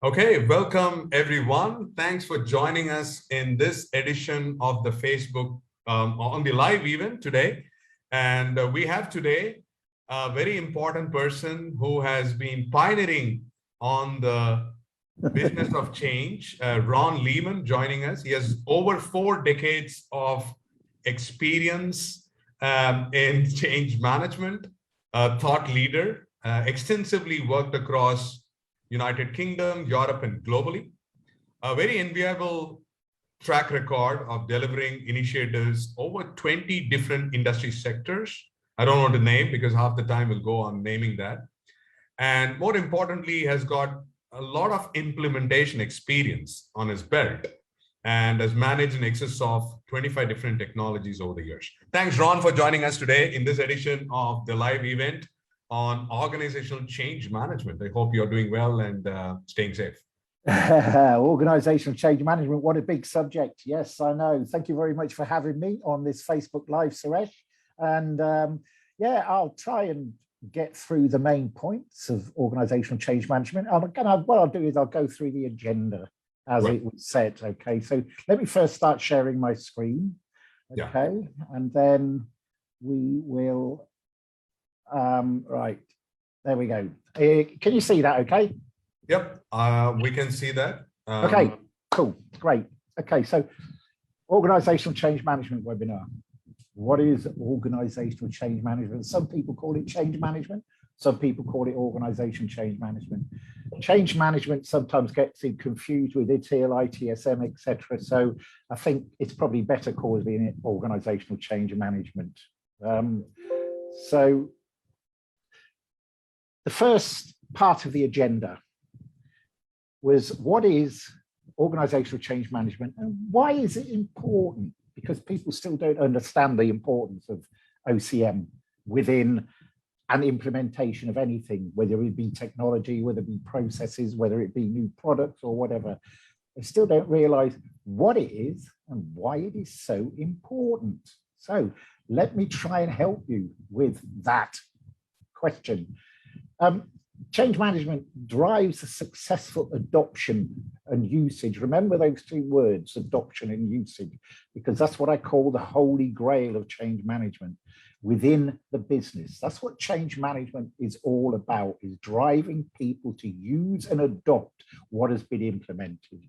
Okay, welcome everyone. Thanks for joining us in this edition of the Facebook on the live event today. And we have today a very important person who has been pioneering on the business of change, Ron Lehman, joining us. He has over 4 decades of experience in change management, a thought leader, extensively worked across United Kingdom, Europe, and globally. A very enviable track record of delivering initiatives over 20 different industry sectors. I don't want to name because half the time we'll go on naming that. And more importantly, has got a lot of implementation experience on his belt and has managed in excess of 25 different technologies over the years. Thanks, Ron, for joining us today in this edition of the live event on organizational change management. I hope you're doing well and staying safe. Organizational change management, what a big subject. Yes, I know. Thank you very much for having me on this Facebook Live, Suresh. And yeah, I'll try and get through the main points of organizational change management. What I'll do is I'll go through the agenda as it was said. Okay, so let me first start sharing my screen. Okay, and then we will. Right, there we go. Can you see that okay? Yep, we can see that. Okay, cool, great. Okay, so organizational change management webinar. What is organizational change management? Some people call it change management. Some people call it organizational change management. Change management sometimes gets confused with ITIL, ITSM, etc. So I think it's probably better called being organizational change management. So the first part of the agenda was what is organizational change management and why is it important? Because people still don't understand the importance of OCM within an implementation of anything, whether it be technology, whether it be processes, whether it be new products or whatever. They still don't realize what it is and why it is so important. So let me try and help you with that question. Change management drives a successful adoption and usage. Remember those 2 words, adoption and usage, because that's what I call the holy grail of change management within the business. That's what change management is all about, is driving people to use and adopt what has been implemented.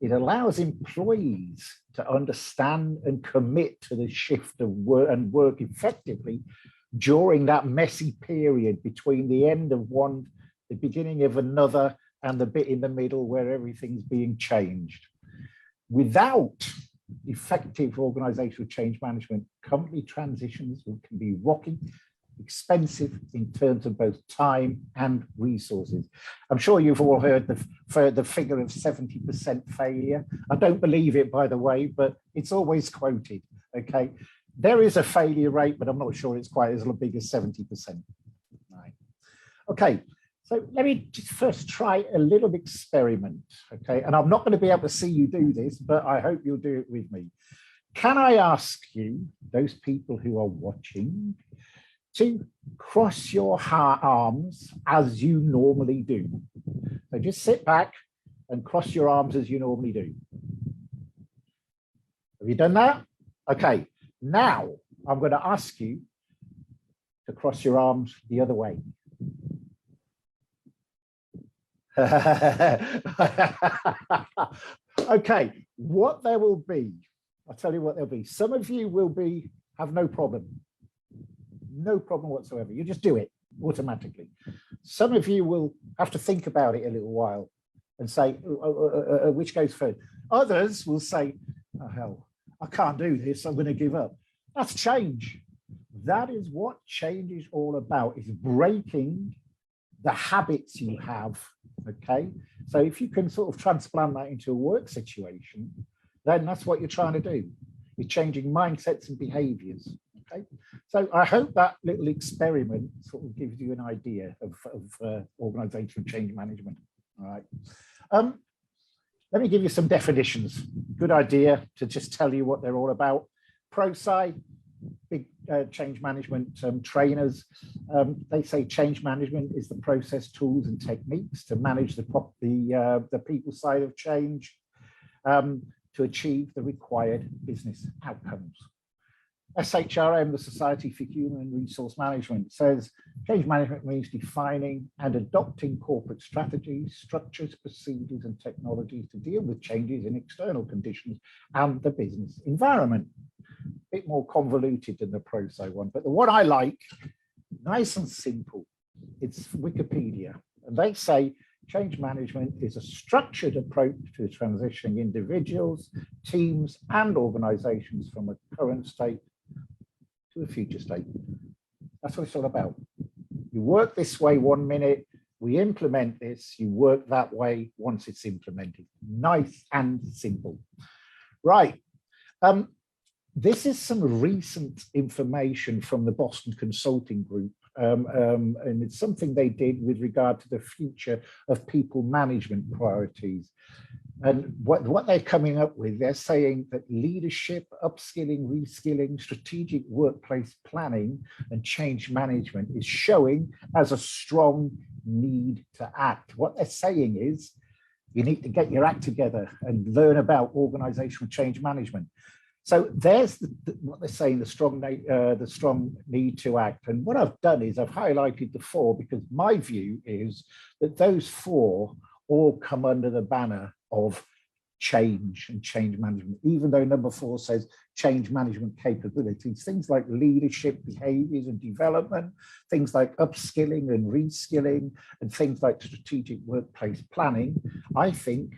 It allows employees to understand and commit to the shift of work and work effectively during that messy period between the end of one, the beginning of another, and the bit in the middle where everything's being changed. Without effective organizational change management, company transitions can be rocky, expensive in terms of both time and resources. I'm sure you've all heard the figure of 70% failure. I don't believe it, by the way, but it's always quoted, okay? There is a failure rate, but I'm not sure it's quite as big as 70%. Right. Okay, so let me just first try a little experiment, okay? And I'm not going to be able to see you do this, but I hope you'll do it with me. Can I ask you, those people who are watching, to cross your arms as you normally do? So just sit back and cross your arms as you normally do. Have you done that? Okay. Now, I'm going to ask you to cross your arms the other way. Okay, what there will be, I'll tell you what there'll be. Some of you will have no problem whatsoever. You just do it automatically. Some of you will have to think about it a little while and say, which goes first? Others will say, oh, hell, I can't do this, I'm going to give up. That's change. That is what change is all about, is breaking the habits you have, okay? So if you can sort of transplant that into a work situation, then that's what you're trying to do. You're changing mindsets and behaviors, okay? So I hope that little experiment sort of gives you an idea of organizational change management, all right? Let me give you some definitions. Good idea to just tell you what they're all about. ProSci, big change management trainers. They say change management is the process, tools, and techniques to manage the people side of change to achieve the required business outcomes. SHRM, the Society for Human Resource Management, says change management means defining and adopting corporate strategies, structures, procedures, and technologies to deal with changes in external conditions and the business environment. A bit more convoluted than the Proso one, but the one I like, nice and simple, it's Wikipedia. And they say change management is a structured approach to transitioning individuals, teams, and organizations from a current state to a future state. That's what it's all about. You work this way 1 minute, we implement this, you work that way once it's implemented. Nice and simple. Right. This is some recent information from the Boston Consulting Group, and it's something they did with regard to the future of people management priorities. And what they're coming up with, they're saying that leadership, upskilling, reskilling, strategic workplace planning, and change management is showing as a strong need to act. What they're saying is you need to get your act together and learn about organizational change management. So there's what they're saying, the strong need to act. And what I've done is I've highlighted the 4 because my view is that those 4 all come under the banner of change and change management, even though number 4 says change management capabilities, things like leadership, behaviors and development, things like upskilling and reskilling, and things like strategic workplace planning, I think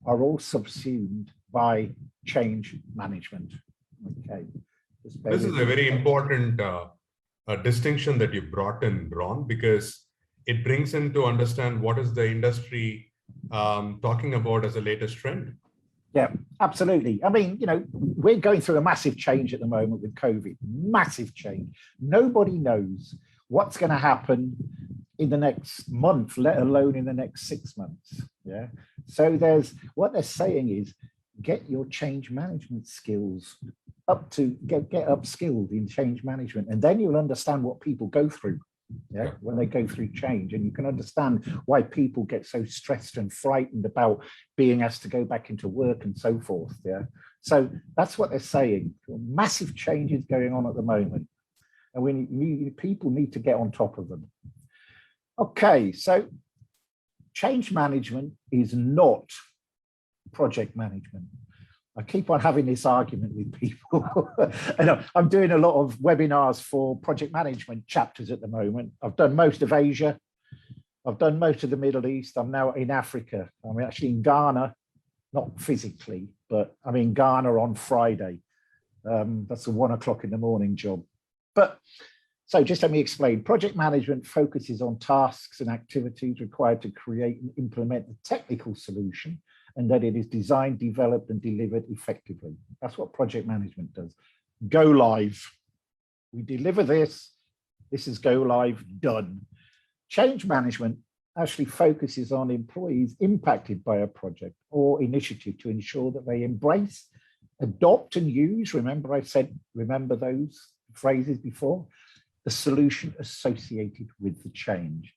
are all subsumed by change management. Okay. This is a very important distinction that you brought in, Ron, because it brings in to understand what is the industry talking about as a latest trend. Yeah, absolutely. I mean, you know, we're going through a massive change at the moment with COVID, massive change. Nobody knows what's going to happen in the next month, let alone in the next 6 months. Yeah. So what they're saying is get your change management skills up to get upskilled in change management, and then you'll understand what people go through. Yeah, when they go through change, and you can understand why people get so stressed and frightened about being asked to go back into work and so forth. Yeah, so that's what they're saying. Massive changes going on at the moment, and people need to get on top of them. Okay, so change management is not project management. I keep on having this argument with people. And I'm doing a lot of webinars for project management chapters at the moment. I've done most of Asia. I've done most of the Middle East. I'm now in Africa. I'm actually in Ghana, not physically, but I'm in Ghana on Friday. That's a 1 o'clock in the morning job. But so just let me explain. Project management focuses on tasks and activities required to create and implement the technical solution, and that it is designed, developed, and delivered effectively. That's what project management does. Go live. We deliver this. This is go live, done. Change management actually focuses on employees impacted by a project or initiative to ensure that they embrace, adopt, and use, remember those phrases before, the solution associated with the change.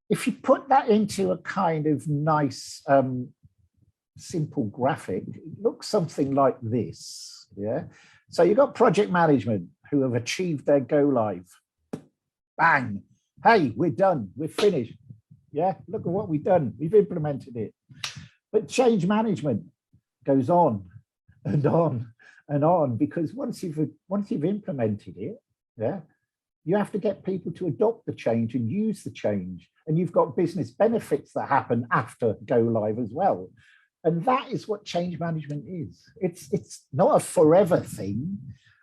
If you put that into a kind of nice, simple graphic, it looks something like this. Yeah. So you've got project management who have achieved their go live. Bang. Hey, we're done. We're finished. Yeah. Look at what we've done. We've implemented it. But change management goes on and on and on, because once you've implemented it, yeah, you have to get people to adopt the change and use the change. And you've got business benefits that happen after go live as well. And that is what change management is. It's not a forever thing,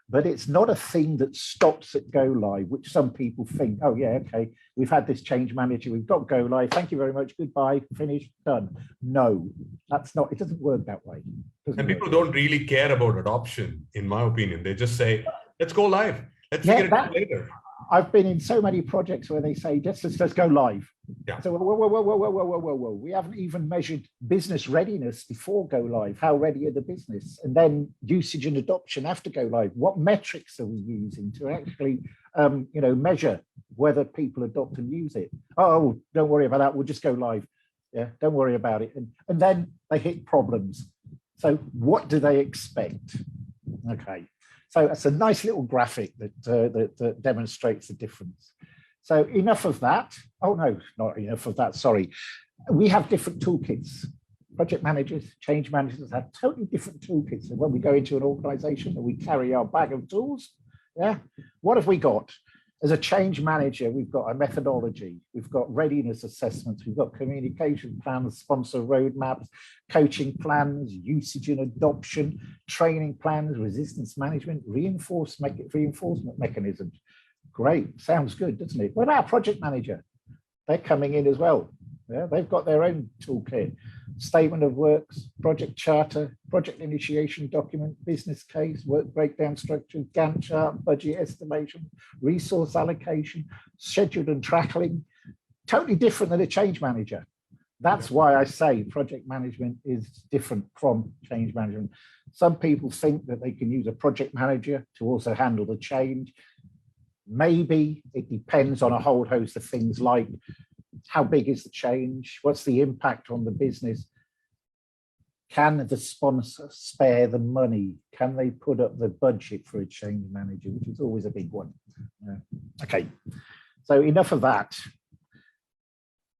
but it's not a thing that stops at go live, which some people think, oh yeah, okay, we've had this change manager, we've got go live, thank you very much, goodbye, finished, done. No, that's not, it doesn't work that way. And people don't really care about adoption, in my opinion. They just say, let's go live, let's figure it out later. I've been in so many projects where they say, let's go live. Yeah. So, whoa. We haven't even measured business readiness before go live. How ready are the business? And then usage and adoption after go live. What metrics are we using to actually, measure whether people adopt and use it? Oh, don't worry about that. We'll just go live. Yeah, don't worry about it. And then they hit problems. So what do they expect? Okay. So it's a nice little graphic that demonstrates the difference. So enough of that. Oh, no, not enough of that. Sorry. We have different toolkits. Project managers, change managers have totally different toolkits. And when we go into an organization and we carry our bag of tools, yeah, what have we got? As a change manager, we've got a methodology, we've got readiness assessments, we've got communication plans, sponsor roadmaps, coaching plans, usage and adoption, training plans, resistance management, reinforcement mechanisms. Great, sounds good, doesn't it? What about a project manager? They're coming in as well. Yeah, they've got their own toolkit, statement of works, project charter, project initiation document, business case, work breakdown structure, Gantt chart, budget estimation, resource allocation, schedule and tracking, totally different than a change manager. That's why I say project management is different from change management. Some people think that they can use a project manager to also handle the change. Maybe it depends on a whole host of things like how big is the change? What's the impact on the business? Can the sponsor spare the money? Can they put up the budget for a change manager, which is always a big one? Okay, so enough of that.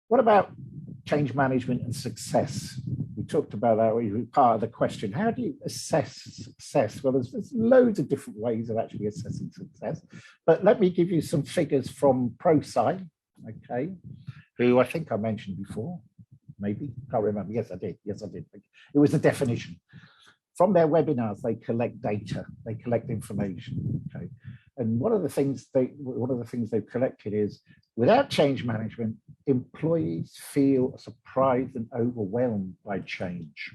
What about change management and success? We talked about that, part of the question. How do you assess success? Well, there's loads of different ways of actually assessing success, but let me give you some figures from ProSci, okay, who I think I mentioned before, maybe, can't remember. Yes, I did. It was the definition. From their webinars, they collect data, they collect information, okay? And one of the things they've collected is, without change management, employees feel surprised and overwhelmed by change.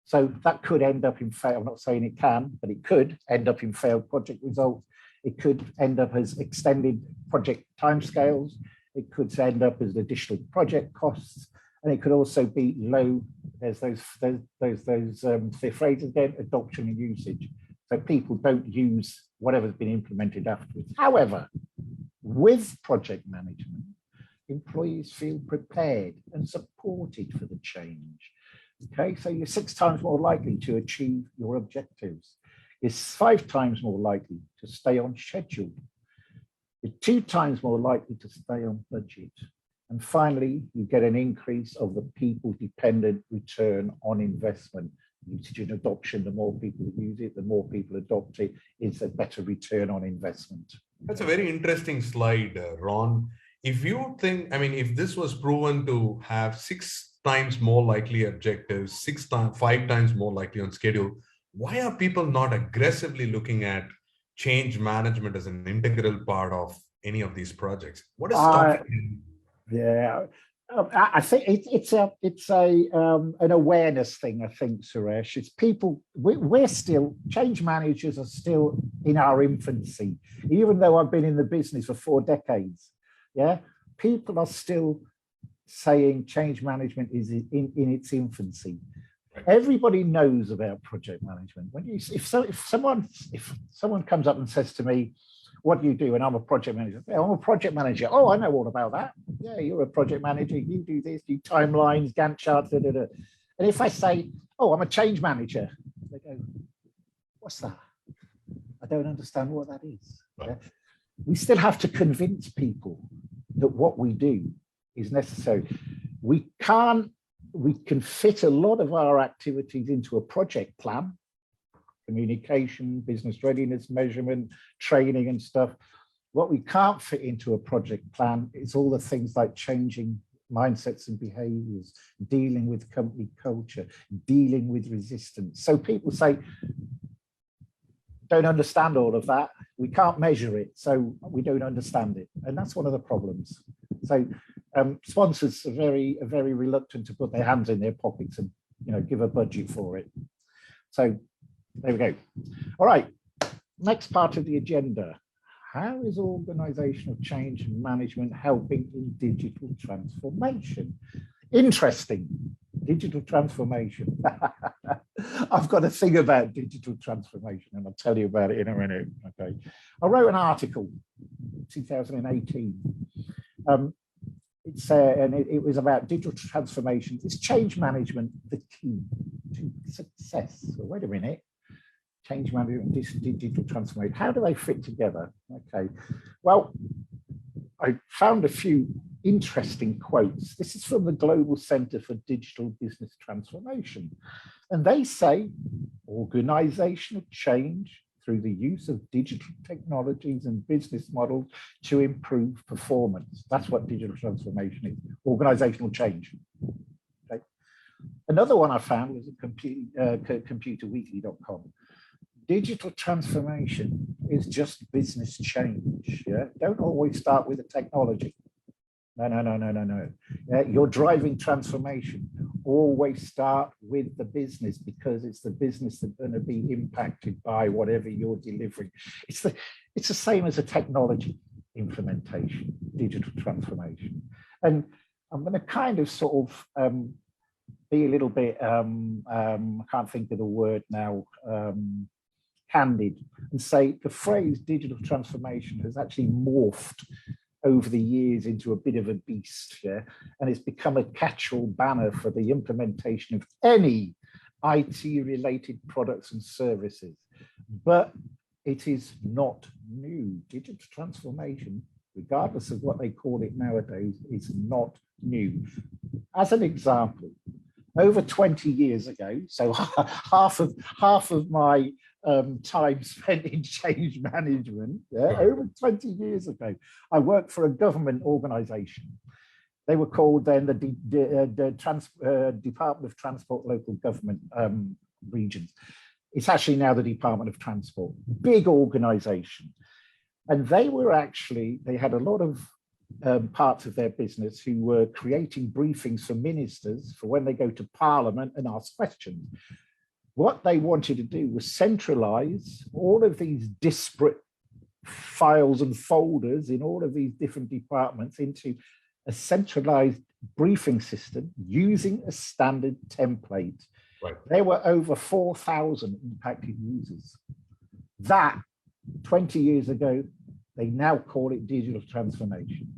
So that could end up in fail. I'm not saying it can, but it could end up in failed project results. It could end up as extended project timescales. It could end up as additional project costs, and it could also be low. There's those phrases again, adoption and usage. So people don't use whatever's been implemented afterwards. However, with project management, employees feel prepared and supported for the change. Okay, so you're 6 times more likely to achieve your objectives. You're 5 times more likely to stay on schedule. You're 2 times more likely to stay on budget. And finally, you get an increase of the people-dependent return on investment. Usage and adoption, the more people use it, the more people adopt it, it's a better return on investment. That's a very interesting slide, Ron. If you think, if this was proven to have 6 times more likely objectives, 5 times more likely on schedule, why are people not aggressively looking at change management as an integral part of any of these projects? What is stopping? Yeah, I think it's an awareness thing. I think, Suresh, it's people. We're still, change managers are still in our infancy, even though I've been in the business for 4 decades. Yeah, people are still saying change management is in its infancy. Everybody knows about project management. When if someone comes up and says to me, "What do you do?" and I'm a project manager. "Yeah, I'm a project manager." "Oh, I know all about that." "Yeah, you're a project manager. You do this, you timelines, Gantt charts, da, da, da." And if I say, "Oh, I'm a change manager," they go, "What's that? I don't understand what that is." Yeah? We still have to convince people that what we do is necessary. We can fit a lot of our activities into a project plan, communication, business readiness, measurement, training and stuff. What we can't fit into a project plan is all the things like changing mindsets and behaviors, dealing with company culture, dealing with resistance. So people say, don't understand all of that. We can't measure it, so we don't understand it. And that's one of the problems. So sponsors are very reluctant to put their hands in their pockets and give a budget for it. So there we go. All right, next part of the agenda. how is organizational change management helping in digital transformation? Interesting, digital transformation. I've got a thing about digital transformation and I'll tell you about it in a minute, okay? I wrote an article, 2018. It was about digital transformation. Is change management the key to success? So wait a minute. Change management, digital transformation. How do they fit together? Okay. Well, I found a few interesting quotes. This is from the Global Center for Digital Business Transformation. And they say organizational change through the use of digital technologies and business models to improve performance. That's what digital transformation is, organizational change. Okay. Another one I found was at computerweekly.com. Digital transformation is just business change. Yeah, don't always start with the technology. No. Yeah, you're driving transformation. Always start with the business because it's the business that's going to be impacted by whatever you're delivering. It's the same as a technology implementation, digital transformation. And I'm going to kind of sort of be a little bit, I can't think of the word now, candid, and say the phrase digital transformation has actually morphed over the years into a bit of a beast, yeah, and it's become a catch-all banner for the implementation of any IT-related products and services. But it is not new. Digital transformation, regardless of what they call it nowadays, is not new. As an example, over 20 years ago, so half of my time spent in change management, yeah, over 20 years ago, I worked for a government organization. They were called then the Department of Transport Local Government Regions. It's actually now the Department of Transport, big organization. And they had a lot of parts of their business who were creating briefings for ministers for when they go to Parliament and ask questions. What they wanted to do was centralize all of these disparate files and folders in all of these different departments into a centralized briefing system using a standard template. Right. There were over 4,000 impacted users. That 20 years ago, they now call it digital transformation.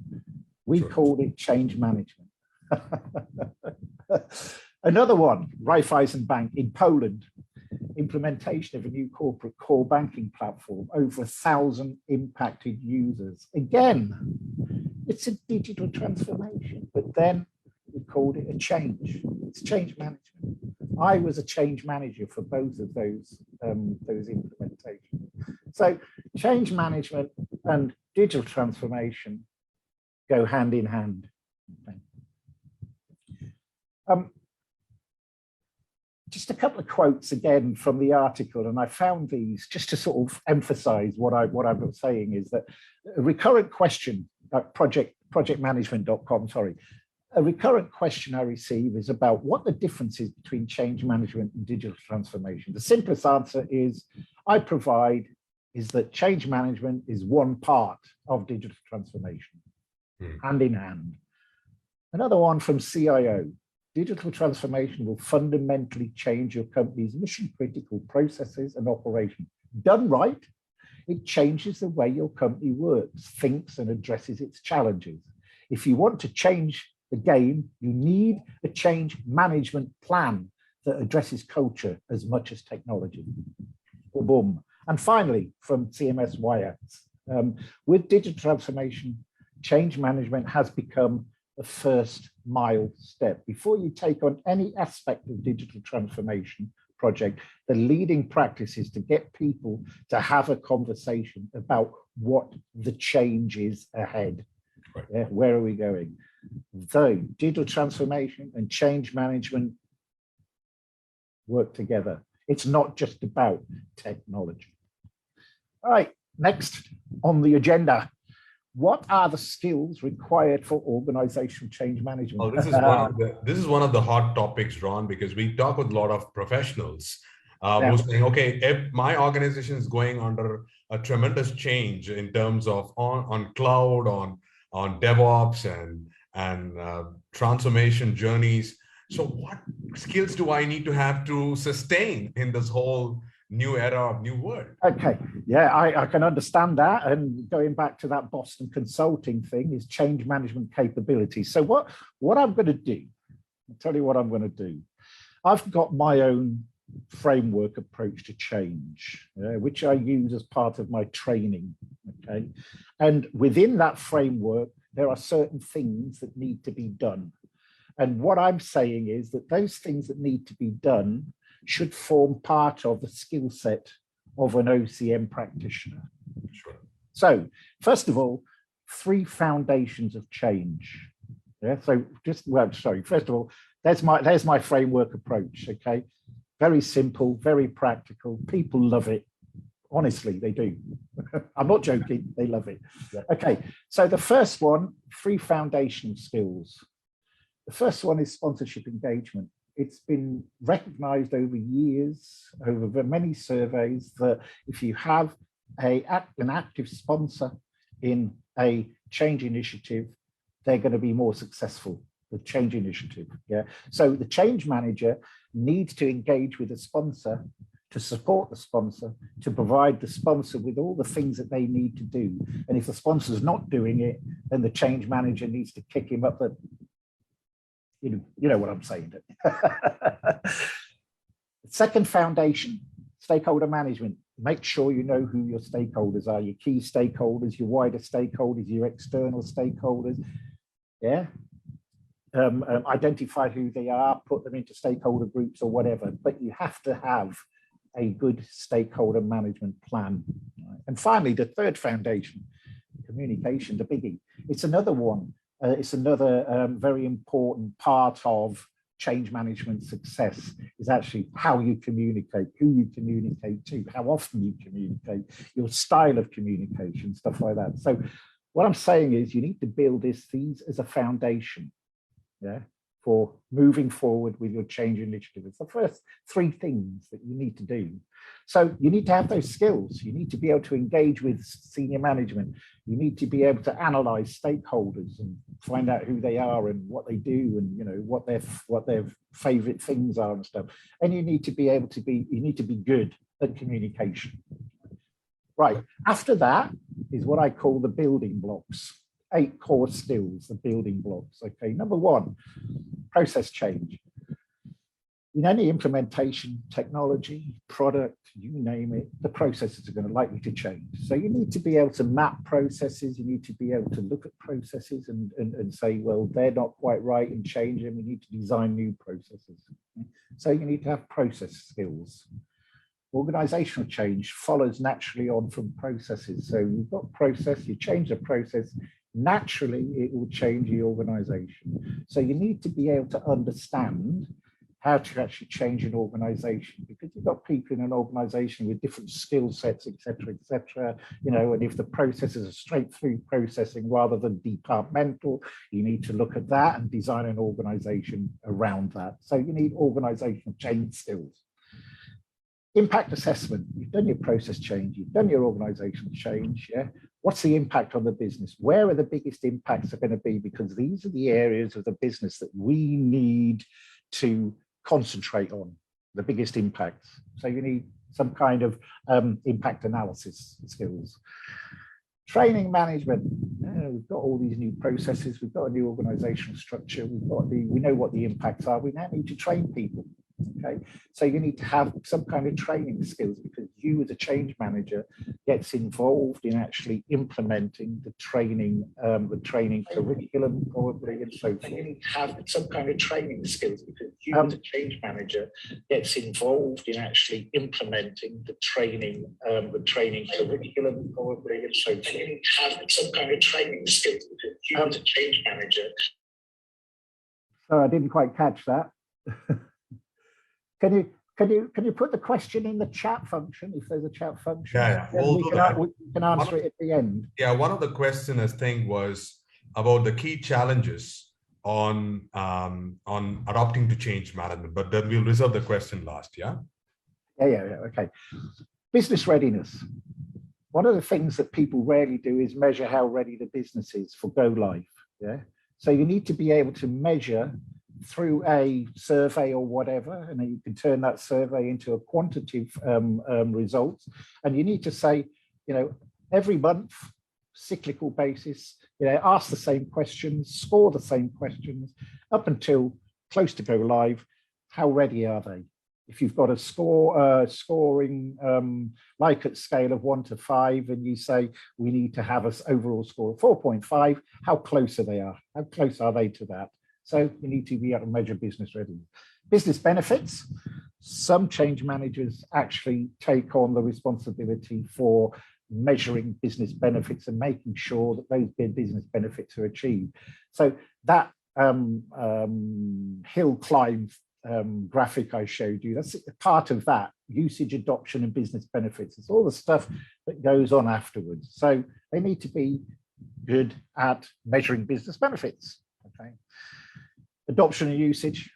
We called it change management. Another one, Raiffeisen Bank in Poland, implementation of a new corporate core banking platform, over 1,000 impacted users. Again, it's a digital transformation, but then we called it a change. It's change management. I was a change manager for both of those implementations. So change management and digital transformation go hand in hand. Just a couple of quotes again from the article, and I found these just to sort of emphasize what I'm saying is that a recurrent question at projectmanagement.com, sorry, a recurrent question I receive is about what the difference is between change management and digital transformation. The simplest answer is that change management is one part of digital transformation, hand in hand. Another one from CIO. Digital transformation will fundamentally change your company's mission-critical processes and operations. Done right, it changes the way your company works, thinks, and addresses its challenges. If you want to change the game, you need a change management plan that addresses culture as much as technology. Boom. And finally, from CMS YX, with digital transformation, change management has become a first mile step. Before you take on any aspect of digital transformation project, the leading practice is to get people to have a conversation about what the change is ahead. Right. Yeah, where are we going? So digital transformation and change management work together. It's not just about technology. All right, next on the agenda. What are the skills required for organizational change management? Oh, this is one of the hot topics, Ron, because we talk with a lot of professionals who are saying, okay, if my organization is going under a tremendous change in terms of on cloud, on DevOps and transformation journeys. So what skills do I need to have to sustain in this whole new era of new world? Okay, yeah, I can understand that. And going back to that Boston consulting thing is change management capability. So what I'm going to do, I'll tell you what I'm going to do. I've got my own framework approach to change, which I use as part of my training. Okay, and within that framework, there are certain things that need to be done. And what I'm saying is that those things that need to be done should form part of the skill set of an OCM practitioner. Sure. So, first of all, 3 foundations of change. Yeah. So, first of all, there's my framework approach. Okay. Very simple, very practical. People love it. Honestly, they do. I'm not joking. They love it. Yeah. Okay. So the first one, 3 foundational skills. The first one is sponsorship engagement. It's been recognized over years, over many surveys, that if you have an active sponsor in a change initiative, they're going to be more successful, the change initiative. Yeah. So the change manager needs to engage with the sponsor, to support the sponsor, to provide the sponsor with all the things that they need to do. And if the sponsor's not doing it, then the change manager needs to kick him up the, you know what I'm saying. Second foundation, stakeholder management. Make sure you know who your stakeholders are, your key stakeholders, your wider stakeholders, your external stakeholders. Yeah. Identify who they are, put them into stakeholder groups or whatever, but you have to have a good stakeholder management plan. And finally, the third foundation, communication, the biggie. It's another one. It's another very important part of change management success, is actually how you communicate, who you communicate to, how often you communicate, your style of communication, stuff like that. So what I'm saying is you need to build these as a foundation, yeah, for moving forward with your change initiative. It's the first 3 things that you need to do. So you need to have those skills. You need to be able to engage with senior management. You need to be able to analyze stakeholders and find out who they are and what they do, and what their favorite things are and stuff. And you need to be able to be good at communication. Right. After that is what I call the building blocks. 8 core skills, the building blocks. Okay, number 1, process change. In any implementation, technology, product, you name it, the processes are going to likely to change. So you need to be able to map processes. You need to be able to look at processes and say, well, they're not quite right, and change them. We need to design new processes. So you need to have process skills. Organizational change follows naturally on from processes. So you've got process, you change the process, naturally it will change the organization. So you need to be able to understand how to actually change an organization, because you've got people in an organization with different skill sets, etc., and if the processes are straight through processing rather than departmental, you need to look at that and design an organization around that. So you need organizational change skills. Impact assessment. You've done your process change, you've done your organizational change. Yeah. What's the impact on the business? Where are the biggest impacts are going to be? Because these are the areas of the business that we need to concentrate on, the biggest impacts. So you need some kind of impact analysis skills. Training management. We've got all these new processes, we've got a new organizational structure, we know what the impacts are, we now need to train people. Okay, so you need to have some kind of training skills, because you as a change manager gets involved in actually implementing the training curriculum probably, and so you need to have some kind of training skills, because you as a change manager gets involved in actually implementing the training curriculum probably, and so you need to have some kind of training skills, because you as a change manager. So I didn't quite catch that. Can you put the question in the chat function, if there's a chat function? Yeah, we can answer it at the end. Yeah, one of the questioners thing was about the key challenges on adopting to change management, but then we'll reserve the question last. Yeah. Yeah. Okay. Business readiness. one of the things that people rarely do is measure how ready the business is for go live. Yeah. So you need to be able to measure through a survey or whatever, and then you can turn that survey into a quantitative results. And you need to say, every month, cyclical basis, ask the same questions, score the same questions up until close to go live. How ready are they? If you've got a scoring Likert scale of 1 to 5, and you say we need to have an overall score of 4.5, how close are they? How close are they to that? So you need to be able to measure business readiness. Business benefits. Some change managers actually take on the responsibility for measuring business benefits and making sure that those business benefits are achieved. So that hill climb graphic I showed you, that's part of that, usage, adoption, and business benefits. It's all the stuff that goes on afterwards. So they need to be good at measuring business benefits. Okay. Adoption and usage.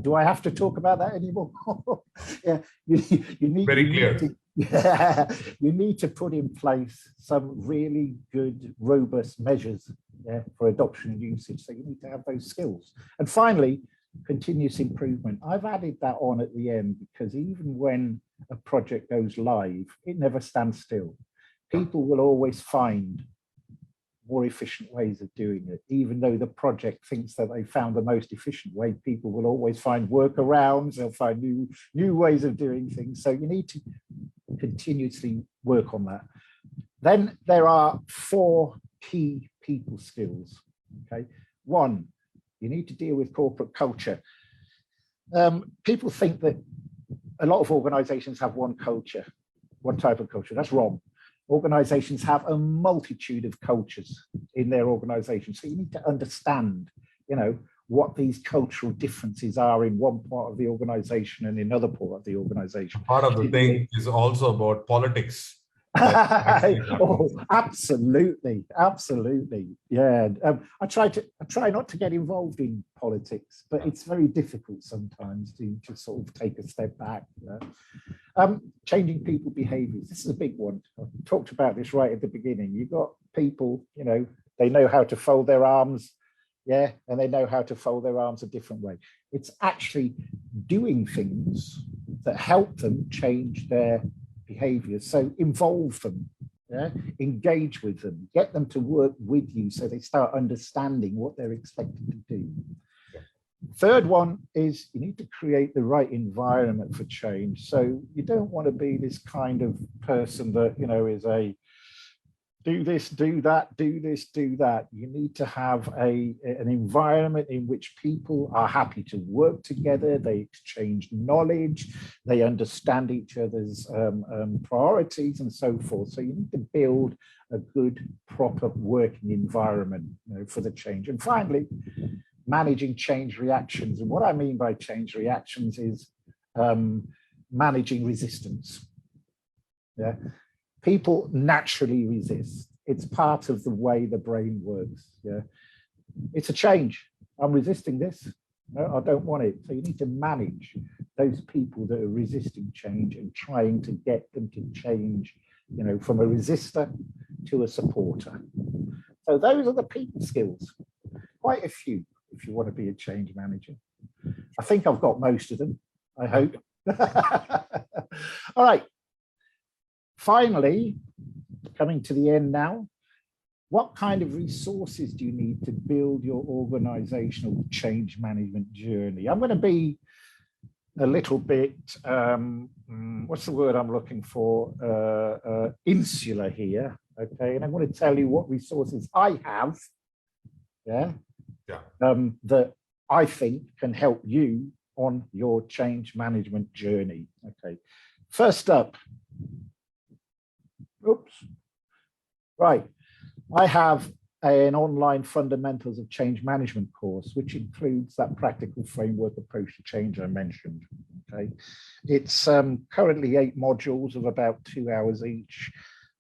Do I have to talk about that anymore? Yeah, you need, very clear. You need to put in place some really good, robust measures, for adoption and usage. So you need to have those skills. And finally, continuous improvement. I've added that on at the end because even when a project goes live, it never stands still. People will always find more efficient ways of doing it. Even though the project thinks that they found the most efficient way, people will always find workarounds, they'll find new ways of doing things. So you need to continuously work on that. Then there are 4 key people skills. Okay. 1, you need to deal with corporate culture. People think that a lot of organizations have one culture, one type of culture. That's wrong. Organizations have a multitude of cultures in their organization. So you need to understand, what these cultural differences are in one part of the organization and in another part of the organization. Part of the thing is also about politics. Oh, absolutely, yeah. I try not to get involved in politics, but it's very difficult sometimes to sort of take a step back. Changing people behaviors. This is a big one. I talked about this right at the beginning. You've got people, they know how to fold their arms, and they know how to fold their arms a different way. It's actually doing things that help them change their behaviors. So involve them, engage with them, get them to work with you so they start understanding what they're expected to do. Third one is you need to create the right environment for change. So you don't want to be this kind of person that, is a do this, do that, do this, do that. You need to have an environment in which people are happy to work together, they exchange knowledge, they understand each other's priorities and so forth. So you need to build a good, proper working environment for the change. And finally, managing change reactions. And what I mean by change reactions is managing resistance. People naturally resist. It's part of the way the brain works. It's a change. I'm resisting this. No, I don't want it. So you need to manage those people that are resisting change and trying to get them to change, from a resistor to a supporter. So those are the people skills. Quite a few if you want to be a change manager. I think I've got most of them, I hope. All right. Finally, coming to the end now, what kind of resources do you need to build your organizational change management journey? I'm going to be a little bit, what's the word I'm looking for? Insular here, okay? And I'm going to tell you what resources I have, that I think can help you on your change management journey, okay? First up, right. I have an online fundamentals of change management course, which includes that practical framework approach to change I mentioned. Okay, it's currently 8 modules of about 2 hours each.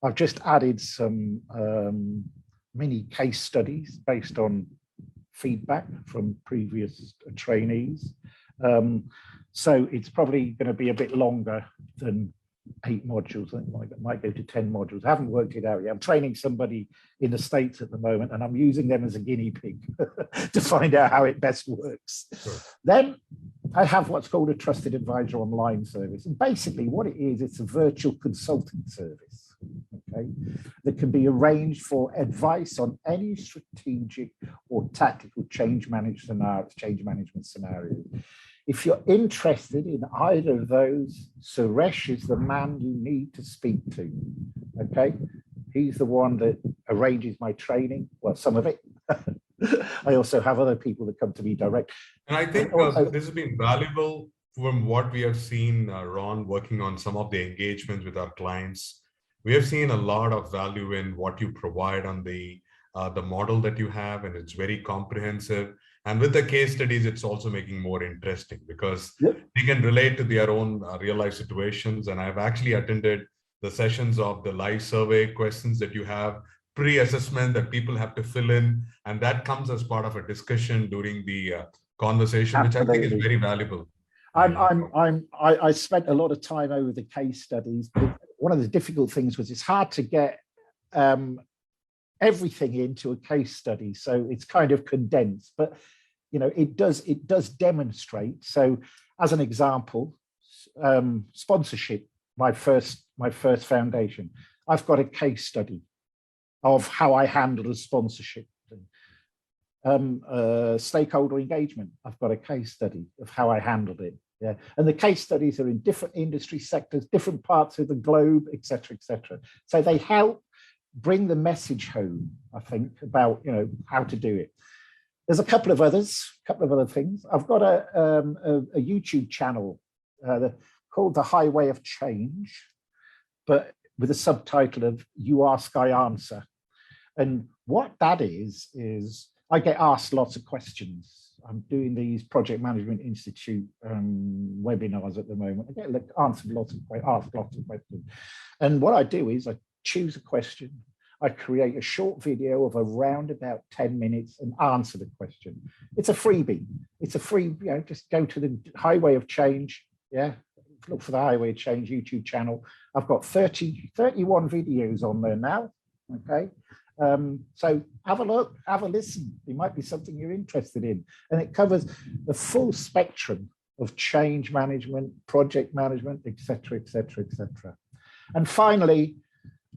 I've just added some mini case studies based on feedback from previous trainees. So it's probably going to be a bit longer than 8 modules. I think it might go to 10 modules. I haven't worked it out yet. I'm training somebody in the States at the moment, and I'm using them as a guinea pig to find out how it best works. Sure. Then I have what's called a trusted advisor online service. And basically what it is, it's a virtual consulting service, okay, that can be arranged for advice on any strategic or tactical change management scenario. If you're interested in either of those, Suresh is the man you need to speak to, okay? He's the one that arranges my training, well, some of it. I also have other people that come to me direct. And I think this has been valuable from what we have seen, Ron, working on some of the engagements with our clients. We have seen a lot of value in what you provide on the model that you have, and it's very comprehensive. And with the case studies, it's also making more interesting because they can relate to their own real life situations. And I've actually attended the sessions of the live survey questions that you have, pre-assessment that people have to fill in. And that comes as part of a discussion during the conversation, Absolutely. Which I think is very valuable. I spent a lot of time over the case studies. But one of the difficult things was it's hard to get everything into a case study, so it's kind of condensed, but you know, it does demonstrate. So as an example, sponsorship, my first foundation, I've got a case study of how I handled a sponsorship. Stakeholder engagement, I've got a case study of how I handled it. Yeah, and the case studies are in different industry sectors, different parts of the globe, etc., etc. So they help bring the message home, I think, about, you know, how to do it. There's a couple of other things. I've got a YouTube channel called 𝗘𝗩𝗃𝗃, but with a subtitle of "You Ask, I Answer." And what that is I get asked lots of questions. I'm doing these Project Management Institute webinars at the moment. I get asked lots of questions. And what I do is I choose a question, I create a short video of around about 10 minutes and answer the question. It's a freebie. It's a free, you know, just go to the Highway of Change. Yeah, look for the Highway of Change YouTube channel. I've got 31 videos on there now. Okay. So have a look, have a listen. It might be something you're interested in. And it covers the full spectrum of change management, project management, etc., etc., etc. And finally,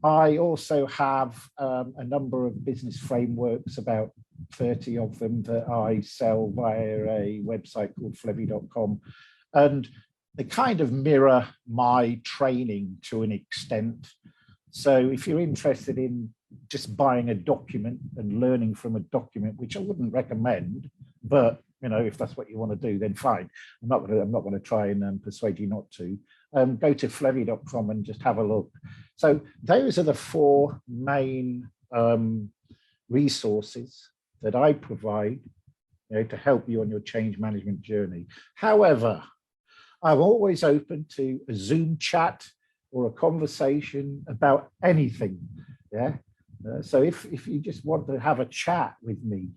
I also have a number of business frameworks, about 30 of them, that I sell via a website called 𝗙𝗏𝗏𝗏. And they kind of mirror my training to an extent. So if you're interested in just buying a document and learning from a document, which I wouldn't recommend, but you know, if that's what you want to do, then fine. I'm not going to try and persuade you not to. Go to 𝗙𝗏𝗏𝗏 and just have a look. So those are the 4 main resources that I provide, you know, to help you on your change management journey. However, I'm always open to a Zoom chat or a conversation about anything. Yeah. So if you just want to have a chat with me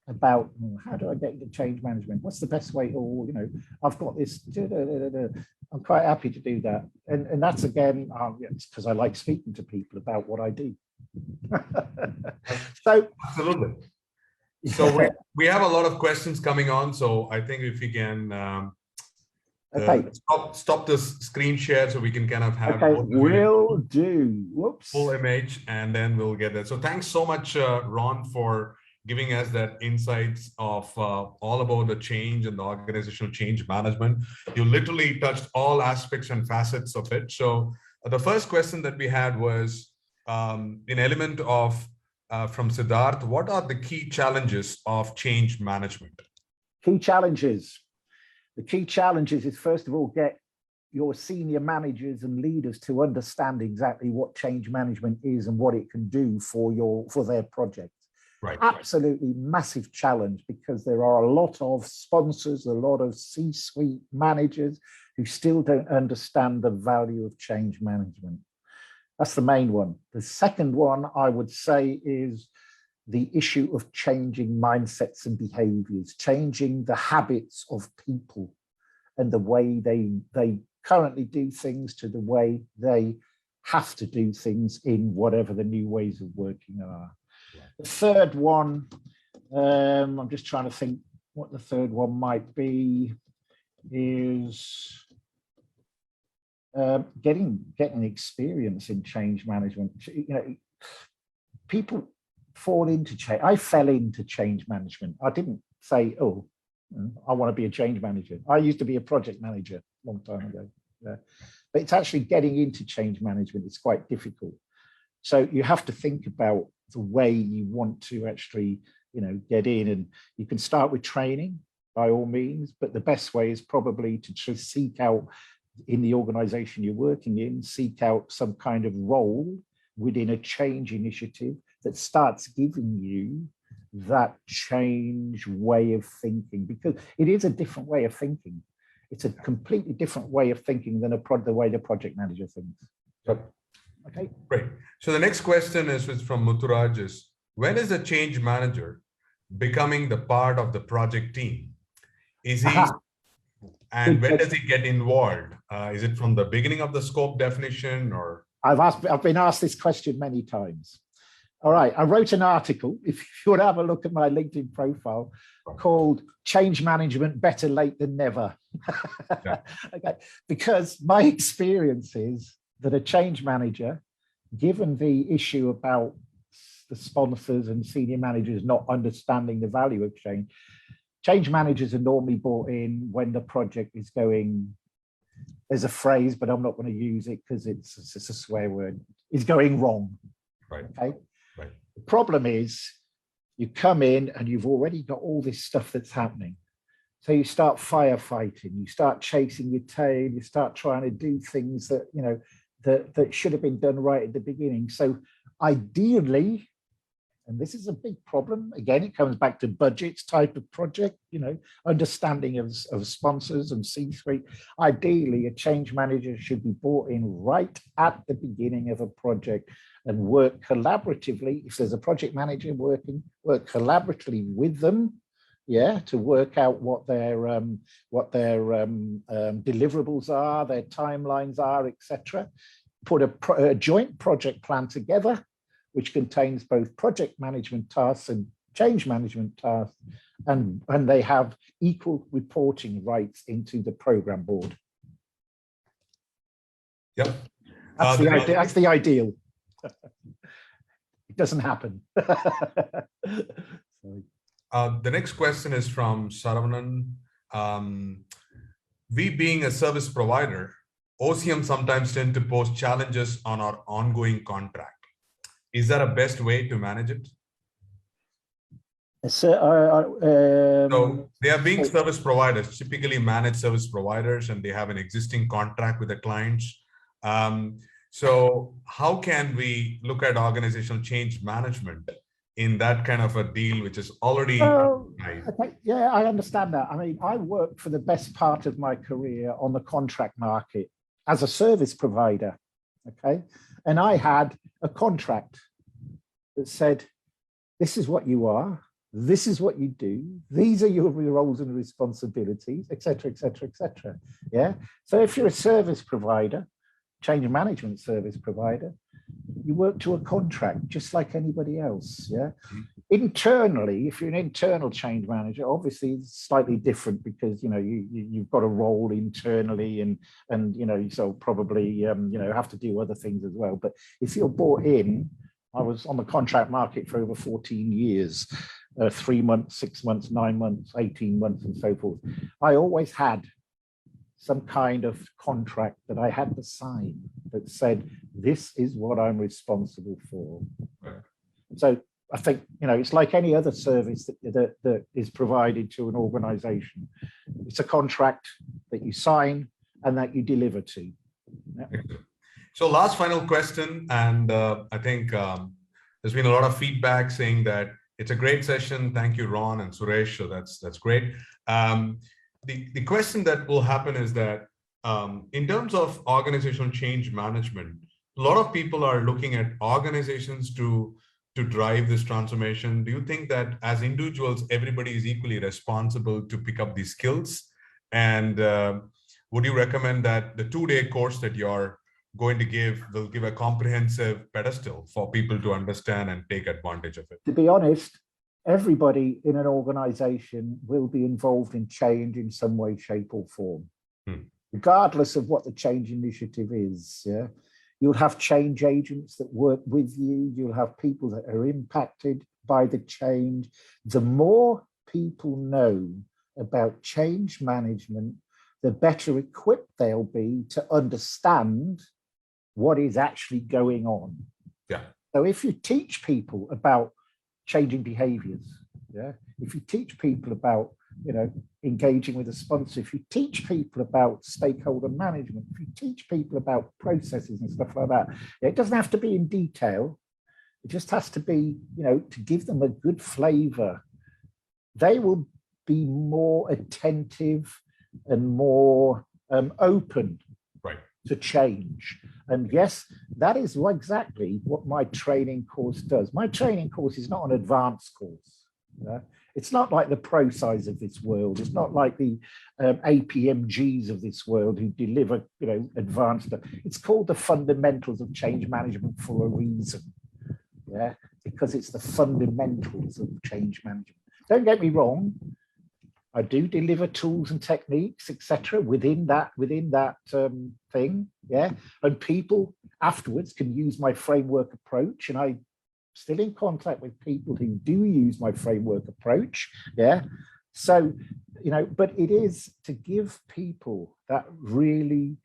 about how do I get into change management, what's the best way, or you know, I've got this, I'm quite happy to do that. And that's again, it's because I like speaking to people about what I do. So absolutely. So we have a lot of questions coming on, so I think if we can stop this screen share so we can kind of have will do. Whoops. Full image, and then we'll get that. So thanks so much, Ron, for giving us that insights of all about the change and the organizational change management. You literally touched all aspects and facets of it. So the first question that we had was an element of from Siddharth, what are the key challenges of change management? Key challenges. The key challenges is, first of all, get your senior managers and leaders to understand exactly what change management is and what it can do for their project. Right. Absolutely massive challenge, because there are a lot of sponsors, a lot of C-suite managers who still don't understand the value of change management. That's the main one. The second one, I would say, is the issue of changing mindsets and behaviors, changing the habits of people and the way they currently do things to the way they have to do things in whatever the new ways of working are. The third one, I'm just trying to think what the third one might be, is getting experience in change management. You know, people fall into change. I fell into change management. I didn't say, oh, I want to be a change manager. I used to be a project manager a long time ago. Yeah. But it's actually getting into change management. It's quite difficult. So you have to think about the way you want to actually, you know, get in. And you can start with training by all means, but the best way is probably to just seek out in the organization you're working in, seek out some kind of role within a change initiative that starts giving you that change way of thinking, because it is a different way of thinking. It's a completely different way of thinking than the way the project manager thinks. So, okay. Great. So the next question is from Muturaj is, when is a change manager becoming the part of the project team? Is he, and when does he get involved? Is it from the beginning of the scope definition, or? I've been asked this question many times. All right, I wrote an article, if you want to have a look at my LinkedIn profile, called Change Management Better Late Than Never. Yeah. Okay, because my experience is that a change manager, given the issue about the sponsors and senior managers not understanding the value of change managers are normally brought in when the project is going, there's a phrase, but I'm not going to use it because it's a swear word, is going wrong. Right. Okay. Right. The problem is you come in and you've already got all this stuff that's happening. So you start firefighting, you start chasing your tail, you start trying to do things that, you know, that should have been done right at the beginning. So ideally, and this is a big problem, again, it comes back to budgets type of project, you know, understanding of sponsors and C-suite. Ideally, a change manager should be brought in right at the beginning of a project and work collaboratively. If there's a project manager work collaboratively with them, yeah, to work out what their deliverables are, their timelines are, etc. Put a joint project plan together, which contains both project management tasks and change management tasks, and they have equal reporting rights into the program board. Yep. That's the idea. That's the ideal. It doesn't happen. The next question is from Saravanan. We being a service provider, OCM sometimes tend to pose challenges on our ongoing contract. Is that a best way to manage it? So they are being service providers, typically managed service providers, and they have an existing contract with the clients. So how can we look at organizational change management in that kind of a deal, which is already okay, yeah, I understand that. I mean, I worked for the best part of my career on the contract market as a service provider, okay? And I had a contract that said, this is what you are, this is what you do, these are your roles and responsibilities, etc., etc., etc. Yeah. So if you're a service provider, change management service provider, you work to a contract just like anybody else. Yeah. Internally, if you're an internal change manager, obviously it's slightly different because you know you've got a role internally and you know so probably you know have to do other things as well. But if you're brought in, I was on the contract market for over 14 years, 3 months, 6 months, 9 months, 18 months, and so forth. I always had some kind of contract that I had to sign that said, this is what I'm responsible for. So I think, you know, it's like any other service that is provided to an organization. It's a contract that you sign and that you deliver to. Yeah. So last final question, and I think there's been a lot of feedback saying that it's a great session. Thank you, Ron and Suresh. So that's great. The question that will happen is that in terms of organizational change management, a lot of people are looking at organizations to drive this transformation. Do you think that as individuals, everybody is equally responsible to pick up these skills? And would you recommend that the 2-day course that you're going to give will give a comprehensive pedestal for people to understand and take advantage of it? To be honest, everybody in an organization will be involved in change in some way, shape, or form, regardless of what the change initiative is. Yeah? You'll have change agents that work with you. You'll have people that are impacted by the change. The more people know about change management, the better equipped they'll be to understand what is actually going on. Yeah. So if you teach people about changing behaviors, yeah, if you teach people about, engaging with a sponsor, if you teach people about stakeholder management, if you teach people about processes and stuff like that, it doesn't have to be in detail. It just has to be, to give them a good flavor. They will be more attentive and more open to change. And yes, that is exactly what my training course does. My training course is not an advanced course. Yeah? It's not like the ProSci's of this world. It's not like the APMGs of this world who deliver, advanced stuff. It's called the fundamentals of change management for a reason. Yeah, because it's the fundamentals of change management. Don't get me wrong. I do deliver tools and techniques, etc., within that thing, yeah. And people afterwards can use my framework approach, and I'm still in contact with people who do use my framework approach, yeah. So, but it is to give people that really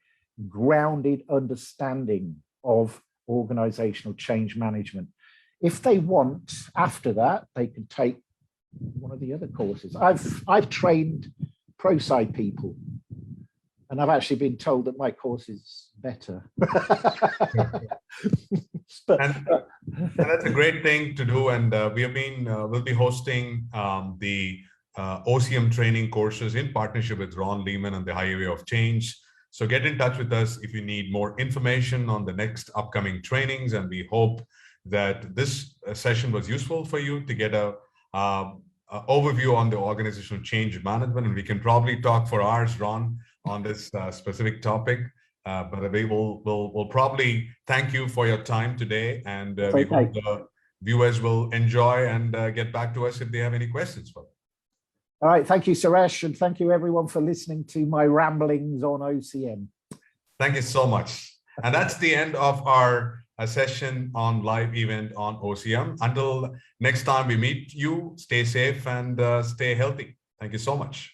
grounded understanding of organizational change management. If they want, after that, they can take one of the other courses. I've trained ProSci people, and I've actually been told that my course is better. And that's a great thing to do. And we'll be hosting the OCM training courses in partnership with Ron Lehman and the Highway of Change. So get in touch with us if you need more information on the next upcoming trainings. And we hope that this session was useful for you to get a overview on the organizational change management, and we can probably talk for hours, Ron, on this specific topic. But we'll probably thank you for your time today, and we hope the viewers will enjoy and get back to us if they have any questions. All right, thank you, Suresh, and thank you everyone for listening to my ramblings on OCM. Thank you so much. And that's the end of our session on live event on OCM. Until next time we meet you, stay safe and stay healthy. Thank you so much.